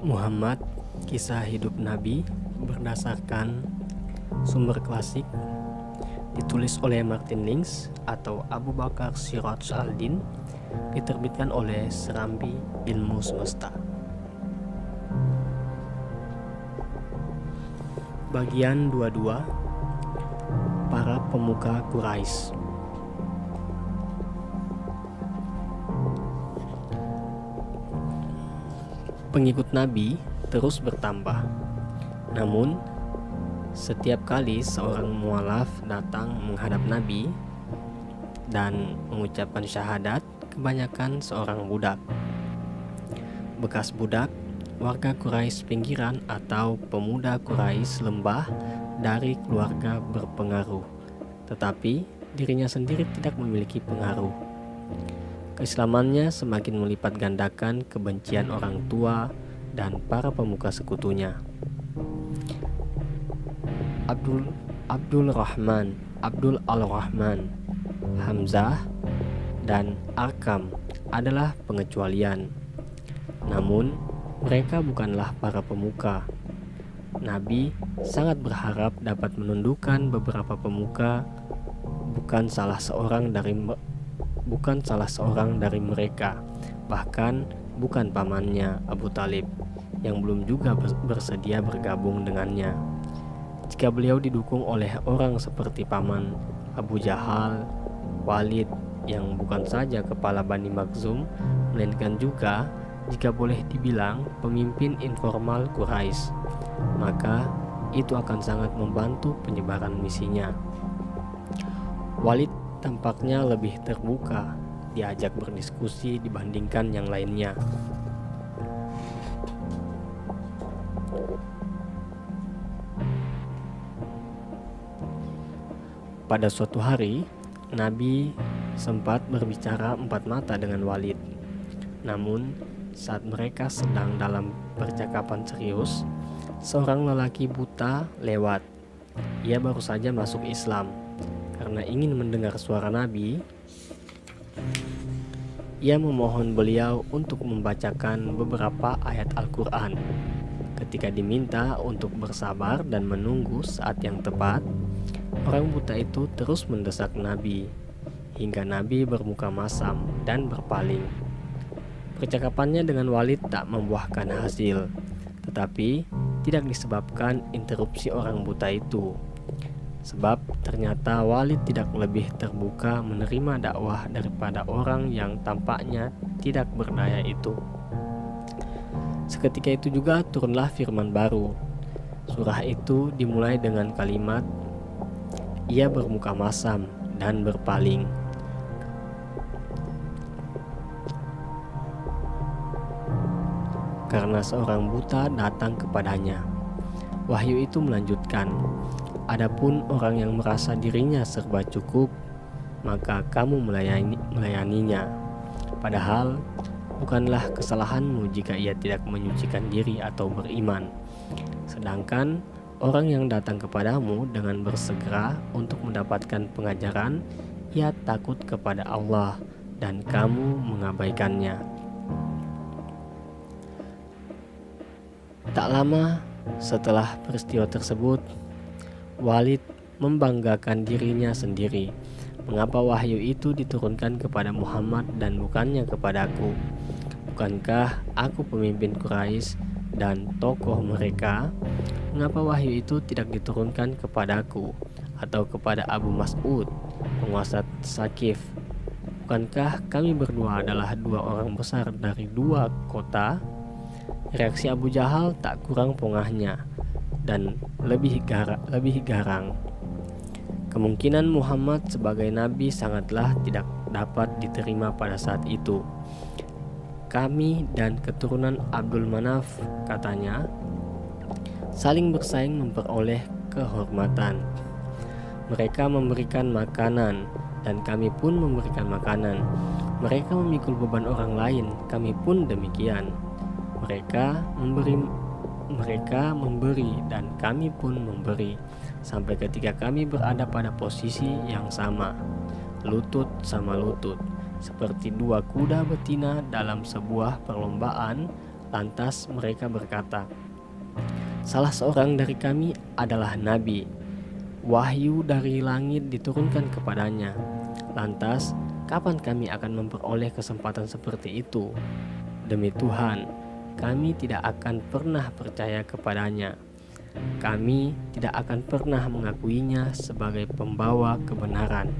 Muhammad, kisah hidup Nabi berdasarkan sumber klasik, ditulis oleh Martin Links atau Abu Bakar Siraj al-Din, diterbitkan oleh Serambi Ilmu Semesta. Bagian 22, para pemuka Quraisy. Pengikut Nabi terus bertambah. Namun, setiap kali seorang mualaf datang menghadap Nabi dan mengucapkan syahadat, kebanyakan seorang budak. Bekas budak, warga Quraisy pinggiran atau pemuda Quraisy lembah dari keluarga berpengaruh, tetapi dirinya sendiri tidak memiliki pengaruh. Keislamannya semakin melipat gandakan kebencian orang tua dan para pemuka sekutunya. Abdul Al-Rahman, Hamzah, dan Arkam adalah pengecualian. Namun, mereka bukanlah para pemuka. Nabi sangat berharap dapat menundukkan beberapa pemuka, bukan salah seorang dari mereka, bahkan bukan pamannya Abu Talib, yang belum juga bersedia bergabung dengannya. Jika beliau didukung oleh orang seperti paman Abu Jahal, Walid yang bukan saja kepala Bani Makhzum, melainkan juga, jika boleh dibilang, pemimpin informal Quraisy, maka itu akan sangat membantu penyebaran misinya. Walid tampaknya lebih terbuka diajak berdiskusi dibandingkan yang lainnya. Pada suatu hari, Nabi sempat berbicara empat mata dengan Walid. Namun, saat mereka sedang dalam percakapan serius, seorang lelaki buta lewat. Ia baru saja masuk Islam. Karena ingin mendengar suara Nabi, ia memohon beliau untuk membacakan beberapa ayat Al-Quran. Ketika diminta untuk bersabar dan menunggu saat yang tepat, orang buta itu terus mendesak Nabi, hingga Nabi bermuka masam dan berpaling. Percakapannya dengan Walid tak membuahkan hasil, tetapi tidak disebabkan interupsi orang buta itu. Sebab ternyata Walid tidak lebih terbuka menerima dakwah daripada orang yang tampaknya tidak berdaya itu. Seketika itu juga turunlah firman baru. Surah itu dimulai dengan kalimat, ia bermuka masam dan berpaling. Karena seorang buta datang kepadanya. Wahyu itu melanjutkan, adapun orang yang merasa dirinya serba cukup, maka kamu melayaninya. Padahal bukanlah kesalahanmu jika ia tidak menyucikan diri atau beriman. Sedangkan orang yang datang kepadamu dengan bersegera untuk mendapatkan pengajaran, ia takut kepada Allah dan kamu mengabaikannya. Tak lama setelah peristiwa tersebut, Walid membanggakan dirinya sendiri. Mengapa wahyu itu diturunkan kepada Muhammad dan bukannya kepadaku? Bukankah aku pemimpin Quraisy dan tokoh mereka? Mengapa wahyu itu tidak diturunkan kepadaku atau kepada Abu Mas'ud, penguasa Saqif? Bukankah kami berdua adalah dua orang besar dari dua kota? Reaksi Abu Jahal tak kurang pongahnya dan lebih garang. Kemungkinan Muhammad sebagai nabi sangatlah tidak dapat diterima pada saat itu. Kami dan keturunan Abdul Manaf, katanya, saling bersaing memperoleh kehormatan. Mereka memberikan makanan dan kami pun memberikan makanan. Mereka memikul beban orang lain, kami pun demikian. Mereka memberi dan kami pun memberi, sampai ketika kami berada pada posisi yang sama, lutut sama lutut, seperti dua kuda betina dalam sebuah perlombaan Lantas mereka berkata, "Salah seorang dari kami adalah nabi. Wahyu dari langit diturunkan kepadanya. Lantas, kapan kami akan memperoleh kesempatan seperti itu? Demi Tuhan, kami tidak akan pernah percaya kepadanya. Kami tidak akan pernah mengakuinya sebagai pembawa kebenaran."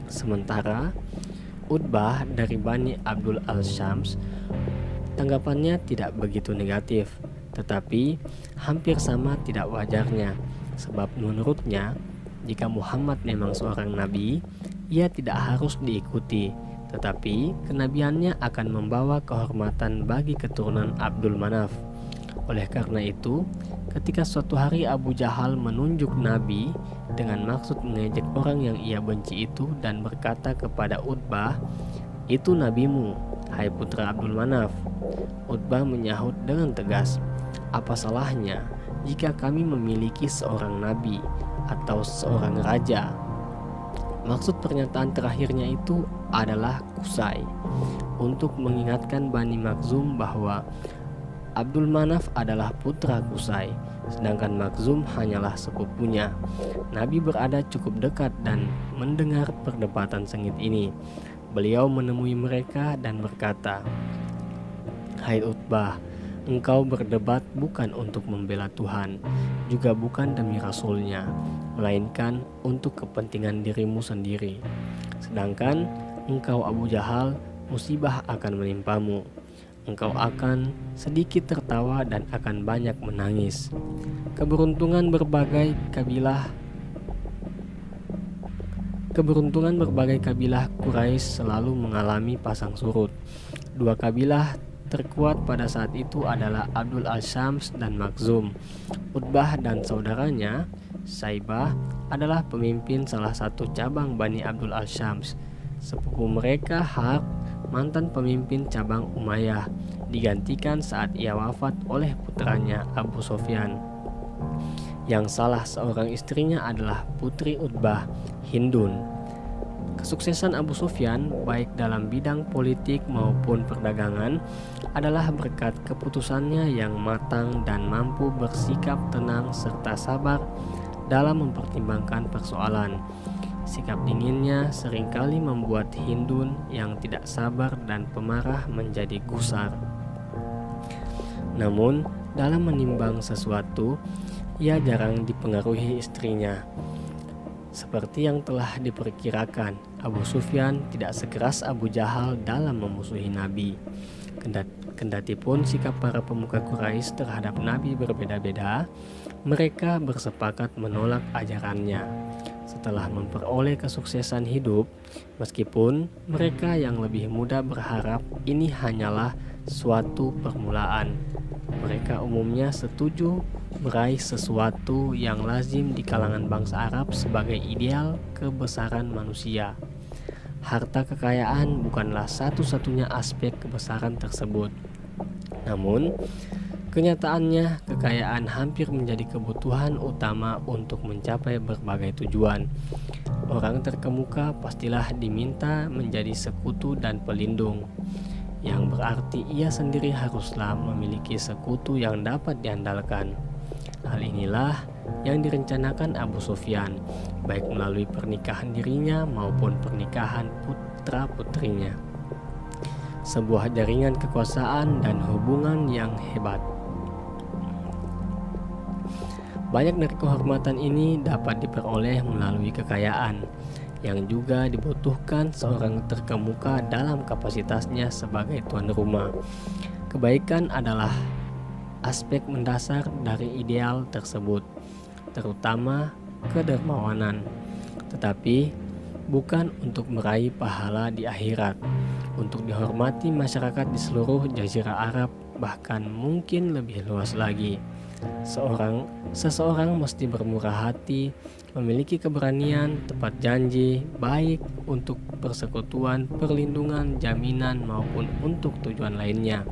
Sementara Utbah dari Bani Abdul Al-Syams, tanggapannya tidak begitu negatif, tetapi hampir sama tidak wajarnya, sebab menurutnya jika Muhammad memang seorang nabi, ia tidak harus diikuti, tetapi kenabiannya akan membawa kehormatan bagi keturunan Abdul Manaf. Oleh karena itu, ketika suatu hari Abu Jahal menunjuk nabi dengan maksud mengejek orang yang ia benci itu dan berkata kepada Utbah, "Itu nabimu, hai putra Abdul Manaf." Utbah menyahut dengan tegas, "Apa salahnya jika kami memiliki seorang nabi atau seorang raja?" Maksud pernyataan terakhirnya itu adalah Qusay, untuk mengingatkan Bani Makhzum bahwa Abdul Manaf adalah putra Qusay, sedangkan Makhzum hanyalah sepupunya. Nabi berada cukup dekat dan mendengar perdebatan sengit ini. Beliau menemui mereka dan berkata, "Hai Utbah, engkau berdebat bukan untuk membela Tuhan, juga bukan demi Rasul-Nya, melainkan untuk kepentingan dirimu sendiri. Sedangkan engkau Abu Jahal, musibah akan menimpamu. Engkau akan sedikit tertawa dan akan banyak menangis. Keberuntungan berbagai kabilah Quraisy selalu mengalami pasang surut. Dua kabilah terkuat pada saat itu adalah Abdul Al-Syams dan Makhzum. Utbah dan saudaranya Saibah adalah pemimpin salah satu cabang Bani Abdul Al-Syams. Sepupu mereka Harb, mantan pemimpin cabang Umayyah, digantikan saat ia wafat oleh putranya Abu Sufyan, yang salah seorang istrinya adalah putri Utbah, Hindun. Kesuksesan Abu Sufyan baik dalam bidang politik maupun perdagangan adalah berkat keputusannya yang matang dan mampu bersikap tenang serta sabar dalam mempertimbangkan persoalan. Sikap dinginnya seringkali membuat Hindun yang tidak sabar dan pemarah menjadi gusar. Namun, dalam menimbang sesuatu, ia jarang dipengaruhi istrinya. Seperti yang telah diperkirakan, Abu Sufyan tidak sekeras Abu Jahal dalam memusuhi Nabi. Kendatipun sikap para pemuka Quraisy terhadap Nabi berbeda-beda, mereka bersepakat menolak ajarannya. Setelah memperoleh kesuksesan hidup, meskipun mereka yang lebih muda berharap ini hanyalah suatu permulaan, mereka umumnya setuju meraih sesuatu yang lazim di kalangan bangsa Arab sebagai ideal kebesaran manusia. Harta kekayaan bukanlah satu-satunya aspek kebesaran tersebut. Namun, kenyataannya kekayaan hampir menjadi kebutuhan utama untuk mencapai berbagai tujuan. Orang terkemuka pastilah diminta menjadi sekutu dan pelindung, yang berarti ia sendiri haruslah memiliki sekutu yang dapat diandalkan. Hal inilah yang direncanakan Abu Sufyan, baik melalui pernikahan dirinya maupun pernikahan putra-putrinya. Sebuah jaringan kekuasaan dan hubungan yang hebat. Banyak dari kehormatan ini dapat diperoleh melalui kekayaan, yang juga dibutuhkan seorang terkemuka dalam kapasitasnya sebagai tuan rumah. Kebaikan adalah aspek mendasar dari ideal tersebut, terutama kedermawanan, tetapi bukan untuk meraih pahala di akhirat, untuk dihormati masyarakat di seluruh Jazirah Arab, bahkan mungkin lebih luas lagi. Seseorang mesti bermurah hati, memiliki keberanian, tepat janji, baik untuk persekutuan, perlindungan, jaminan maupun untuk tujuan lainnya.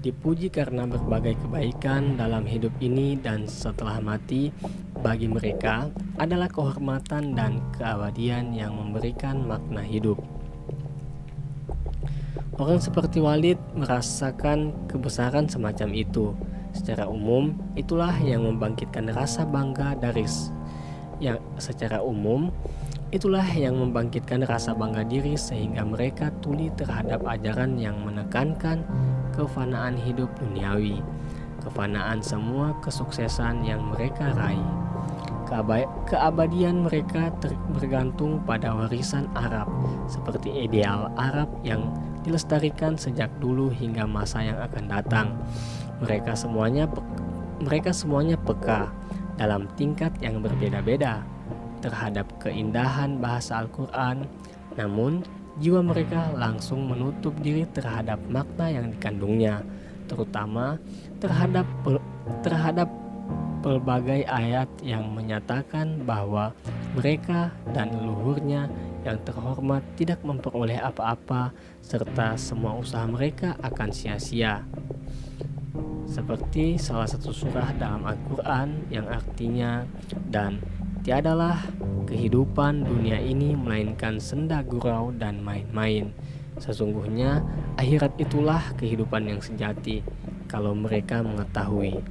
dipuji karena berbagai kebaikan dalam hidup ini dan setelah mati. Bagi mereka adalah kehormatan dan keabadian yang memberikan makna hidup. Orang seperti Walid merasakan kebesaran semacam itu. Secara umum, itulah yang membangkitkan rasa bangga diri sehingga mereka tuli terhadap ajaran yang menekankan kefanaan hidup duniawi, kefanaan semua kesuksesan yang mereka raih. Keabadian mereka bergantung pada warisan Arab, seperti ideal Arab yang dilestarikan sejak dulu hingga masa yang akan datang. Mereka semuanya peka dalam tingkat yang berbeda-beda terhadap keindahan bahasa Al-Quran, namun jiwa mereka langsung menutup diri terhadap makna yang dikandungnya, terutama terhadap pelbagai ayat yang menyatakan bahwa mereka dan leluhurnya yang terhormat tidak memperoleh apa-apa serta semua usaha mereka akan sia-sia. Seperti salah satu surah dalam Al-Quran yang artinya, dan tiadalah kehidupan dunia ini melainkan senda gurau dan main-main. Sesungguhnya akhirat itulah kehidupan yang sejati kalau mereka mengetahui.